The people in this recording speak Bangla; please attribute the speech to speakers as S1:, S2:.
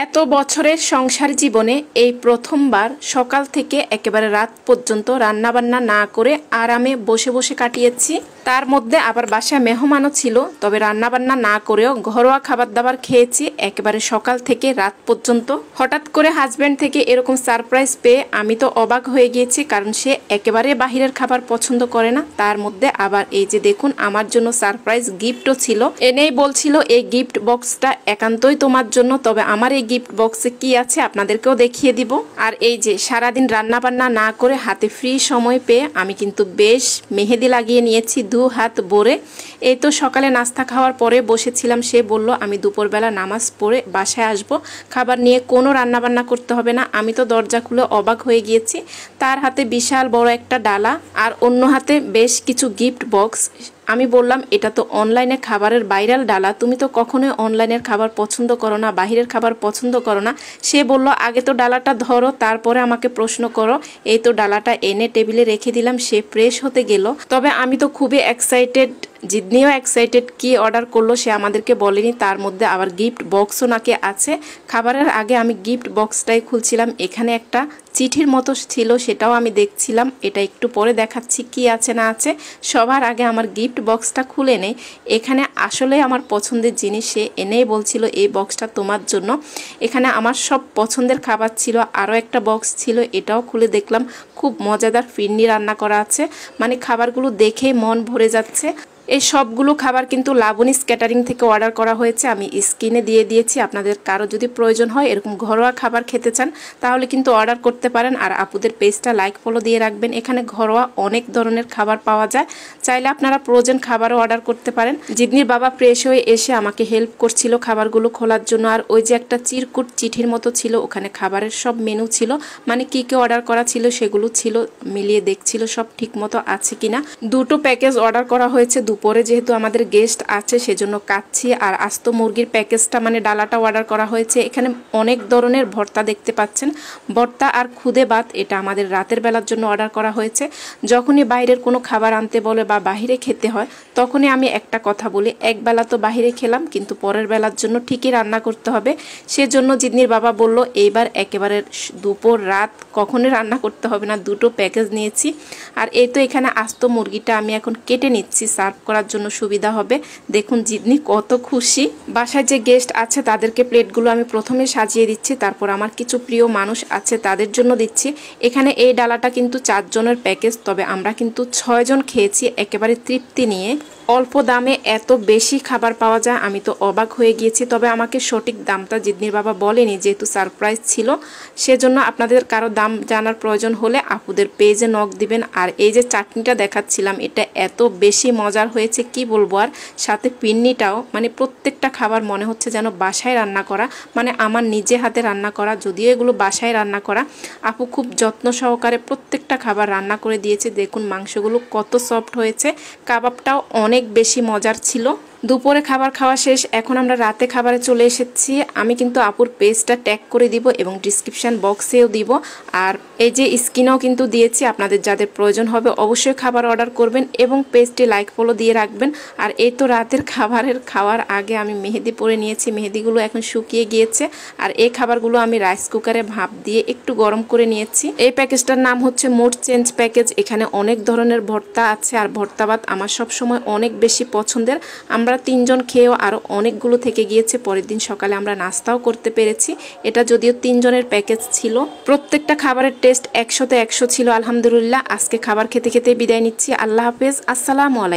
S1: এত বছরের সংসার জীবনে এই প্রথমবার সকাল থেকে একেবারে রাত পর্যন্ত রান্নাবান্না না করে আরামে বসে বসে কাটিয়েছি। তার মধ্যে আবার বাসায় মেহমানও ছিল, তবে রান্নাবান্না না করেও ঘরোয়া খাবার দাবার খেয়েছি একেবারে সকাল থেকে রাত পর্যন্ত। হঠাৎ করে হাজব্যান্ড থেকে এরকম সারপ্রাইজ পেয়ে আমি তো অবাক হয়ে গিয়েছি, কারণ সে একেবারে বাহিরের খাবার পছন্দ করে না। তার মধ্যে আবার এই যে দেখুন, আমার জন্য সারপ্রাইজ গিফটও ছিল। এনেই বলছিল এই গিফট বক্সটা একান্তই তোমার জন্য, তবে আমার এই গিফট বক্সে কি আছে আপনাদেরকেও দেখিয়ে দিব। আর এই যে সারাদিন রান্না বান্না না করে হাতে ফ্রি সময় পেয়ে আমি কিন্তু বেশ মেহেদি লাগিয়ে নিয়েছি 2 হাত ভরে। এই তো সকালে নাস্তা খাওয়ার পরে বসেছিলাম, সে বলল আমি দুপুরবেলা নামাজ পড়ে বাসায় আসব, খাবার নিয়ে কোনো রান্না বান্না করতে হবে না। আমি তো দরজা খুলে অবাক হয়ে গিয়েছি। তার হাতে বিশাল বড় একটা ডালা আর অন্য হাতে বেশ কিছু গিফট বক্স। আমি বললাম এটা তো অনলাইনে খাবারের ভাইরাল ডালা, তুমি তো কখনোই অনলাইনের খাবার পছন্দ করো না, বাহিরের খাবার পছন্দ করো না। সে বলল আগে তো ডালাটা ধরো, তারপরে আমাকে প্রশ্ন করো। এই তো ডালাটা এনে টেবিলে রেখে দিলাম, সে ফ্রেশ হতে গেল। তবে আমি তো খুবই এক্সাইটেড, জিদনিও এক্সাইটেড। কি অর্ডার করলো সে আমাদেরকে বলেনি, তার মধ্যে আবার গিফট বক্সও নাকি আছে। খাবারের আগে আমি গিফট বক্সটাই খুলছিলাম, এখানে একটা চিঠির মতো ছিল, সেটাও আমি দেখছিলাম। এটা একটু পরে দেখাচ্ছি কি আছে না আছে। সবার আগে আমার গিফট বক্সটা খুলে নেই। এখানে আসলে আমার পছন্দের জিনিস সে এনেই বলছিল এই বক্সটা তোমার জন্য। এখানে আমার সব পছন্দের খাবার ছিল। আরও একটা বক্স ছিল, এটাও খুলে দেখলাম খুব মজাদার ফিরনি রান্না করা আছে। মানে খাবারগুলো দেখেই মন ভরে যাচ্ছে। এই সবগুলো খাবার কিন্তু লাবণীস ক্যাটারিং থেকে অর্ডার করা হয়েছে, আমি স্ক্রিনে দিয়ে দিয়েছি। আপনাদের কারো যদি প্রয়োজন হয় এরকম ঘরোয়া খাবার খেতে চান তাহলে কিন্তু অর্ডার করতে পারেন। আর আপুদের পেজটা লাইক ফলো দিয়ে রাখবেন, এখানে ঘরোয়া অনেক ধরনের খাবার পাওয়া যায়, চাইলে আপনারা ফ্রোজেন খাবারও অর্ডার করতে পারেন। জিদনির বাবা ফ্রেশ হয়ে এসে আমাকে হেল্প করছিল খাবারগুলো খোলার জন্য। আর ওই যে একটা চিরকুট চিঠির মতো ছিল, ওখানে খাবারের সব মেনু ছিল, মানে কি কি অর্ডার করা ছিল সেগুলো ছিল, মিলিয়ে দেখছিল সব ঠিক মতো আছে কিনা। 2টো প্যাকেজ অর্ডার করা হয়েছে দুপুরে, যেহেতু আমাদের গেস্ট আছে সেজন্য কাচ্ছি আর আস্ত মুরগির প্যাকেজটা মানে ডালাটা অর্ডার করা হয়েছে। এখানে অনেক ধরনের ভর্তা দেখতে পাচ্ছেন, ভর্তা আর খুদে ভাত, এটা আমাদের রাতের বেলার জন্য অর্ডার করা হয়েছে। যখনই বাইরের কোনো খাবার আনতে বলে বা বাহিরে খেতে হয় তখনই আমি একটা কথা বলি, এক বেলা তো বাহিরে খেলাম কিন্তু পরের বেলার জন্য ঠিকই রান্না করতে হবে। সেজন্য জিদনির বাবা বলল এইবার একেবারে দুপুর রাত কখনই রান্না করতে হবে না, 2টো প্যাকেজ নিয়েছি। আর এই তো এখানে আস্ত মুরগিটা আমি এখন কেটে নিচ্ছি, সার্ভ করার জন্য সুবিধা হবে। দেখুন জিদনি কত খুশি। বাসায় যে গেস্ট আছে তাদেরকে প্লেটগুলো আমি প্রথমে সাজিয়ে দিচ্ছি, তারপর আমার কিছু প্রিয় মানুষ আছে তাদের জন্য দিচ্ছি। এখানে এই ডালাটা কিন্তু 4 জনের প্যাকেজ, তবে আমরা কিন্তু 6 জন খেয়েছি একেবারে তৃপ্তি নিয়ে। অল্প দামে এত বেশি খাবার পাওয়া যায়, আমি তো অবাক হয়ে গিয়েছি। তবে আমাকে সঠিক দামটা জিদনির বাবা বলেনি, যেহেতু সারপ্রাইজ ছিল। সেজন্য আপনাদের কারো দাম জানার প্রয়োজন হলে আপুদের পেজে নক দিবেন। আর এই যে চাটনিটা দেখাচ্ছিলাম, এটা এত বেশি মজার হয়েছে কি বলবো। আর সাথে পিন্নিটাও, মানে প্রত্যেকটা খাবার মনে হচ্ছে যেন বাসায় রান্না করা, মানে আমার নিজে হাতে রান্না করা, যদিও এগুলো বাসায় রান্না করা। আপু খুব যত্ন সহকারে প্রত্যেকটা খাবার রান্না করে দিয়েছে। দেখুন মাংসগুলো কত সফট হয়েছে, কাবাবটাও অনেক বেশি মজার ছিল। দুপুরে খাবার খাওয়া শেষ, এখন আমরা রাতে খাবারে চলে এসেছি। আমি কিন্তু আপুর পেজটা ট্যাগ করে দিব এবং ডিসক্রিপশন বক্সেও দিব। আর এই যে স্ক্রিনেও কিন্তু দিয়েছি, আপনাদের যাদের প্রয়োজন হবে অবশ্যই খাবার অর্ডার করবেন এবং পেজটি লাইক ফলো দিয়ে রাখবেন। আর এই তো রাতের খাওয়ার আগে আমি মেহেদি পরে নিয়েছি, মেহেদিগুলো এখন শুকিয়ে গিয়েছে। আর এই খাবারগুলো আমি রাইস কুকারে ভাপ দিয়ে একটু গরম করে নিয়েছি। এই প্যাকেজটার নাম হচ্ছে মুড চেঞ্জ প্যাকেজ। এখানে অনেক ধরনের ভর্তা আছে, আর ভর্তা ভাত আমার সবসময় অনেক বেশি পছন্দের। আমরা 3 জন খেয়েও আরও অনেকগুলো থেকে গিয়েছে। পরের দিন সকালে আমরা নাস্তাও করতে পেরেছি। এটা যদিও 3 জনের প্যাকেজ ছিল। প্রত্যেকটা খাবারের টেস্ট 100-তে 100 ছিল আলহামদুলিল্লাহ। আজকে খাবার খেতে খেতে বিদায় নিচ্ছি। আল্লাহ হাফেজ, আসসালামু আলাইকুম।